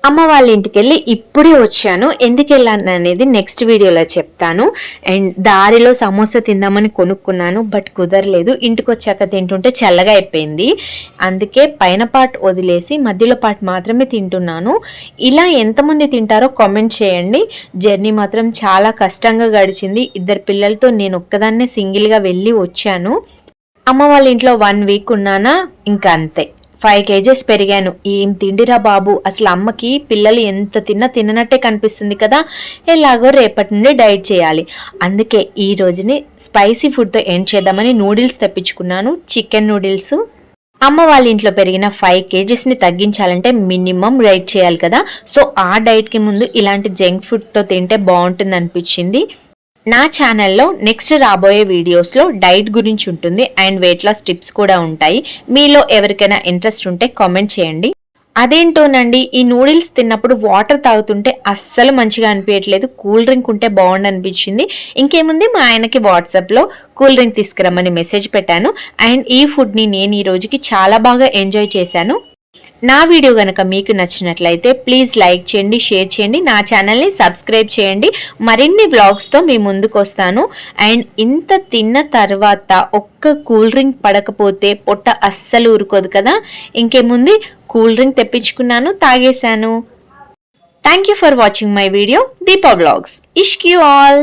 అమ్మ వాళ్ళ ఇంటికి వెళ్ళి ఇప్పుడే వచ్చాను. ఎందుకు వెళ్ళాను అనేది నెక్స్ట్ వీడియోలో చెప్తాను. అండ్ దారిలో సమోసా తిందామని కొనుక్కున్నాను, బట్ కుదరలేదు. ఇంటికి వచ్చాక తింటుంటే చల్లగా అయిపోయింది. అందుకే పైన పార్ట్ వదిలేసి మధ్యలో పార్ట్ మాత్రమే తింటున్నాను. ఇలా ఎంతమంది తింటారో కామెంట్ చేయండి. జర్నీ మాత్రం చాలా కష్టంగా గడిచింది. 2 పిల్లలతో నేను ఒక్కదాన్నే సింగిల్గా వెళ్ళి వచ్చాను. అమ్మ వాళ్ళ ఇంట్లో 1 వీక్ ఉన్నానా, ఇంకా అంతే. 5 kgs పెరిగాను. ఏం తిండిరా బాబు, అసలు అమ్మకి పిల్లలు ఎంత తిన్నా తిననట్టే కనిపిస్తుంది కదా. ఎలాగో రేపటి నుండి డైట్ చేయాలి. అందుకే ఈ రోజుని స్పైసీ ఫుడ్తో ఎండ్ చేద్దామని నూడిల్స్ తెప్పించుకున్నాను, చికెన్ నూడిల్స్. అమ్మ వాళ్ళ ఇంట్లో పెరిగిన 5 kgsని తగ్గించాలంటే మినిమం డైట్ చేయాలి కదా. సో ఆ డైట్కి ముందు ఇలాంటి జంక్ ఫుడ్తో తింటే బాగుంటుంది అనిపించింది. నా ఛానల్లో నెక్స్ట్ రాబోయే వీడియోస్లో డైట్ గురించి ఉంటుంది అండ్ వెయిట్ లాస్ టిప్స్ కూడా ఉంటాయి. మీలో ఎవరికైనా ఇంట్రెస్ట్ ఉంటే కామెంట్ చేయండి. అదేంటోనండి, ఈ నూడిల్స్ తిన్నప్పుడు వాటర్ తాగుతుంటే అస్సలు మంచిగా అనిపించట్లేదు. కూల్ డ్రింక్ ఉంటే బాగుండు అనిపించింది. ఇంకేముంది, మా ఆయనకి వాట్సాప్లో కూల్ డ్రింక్ తీసుకురమ్మని మెసేజ్ పెట్టాను. అండ్ ఈ ఫుడ్ని నేను ఈ రోజుకి చాలా బాగా ఎంజాయ్ చేశాను. నా వీడియో కనుక మీకు నచ్చినట్లయితే ప్లీజ్ లైక్ చేయండి, షేర్ చేయండి, నా ఛానల్ని సబ్స్క్రైబ్ చేయండి. మరిన్ని వ్లాగ్స్తో మీ ముందుకు వస్తాను. అండ్ ఇంత తిన్న తర్వాత ఒక్క కూల్ డ్రింక్ పడకపోతే పొట్ట అస్సలు ఊరుకోదు కదా. ఇంకేముంది, కూల్ డ్రింక్ తెప్పించుకున్నాను, తాగేశాను. Thank you for watching my video Deepa vlogs. ఇష్క్ యూ ఆల్.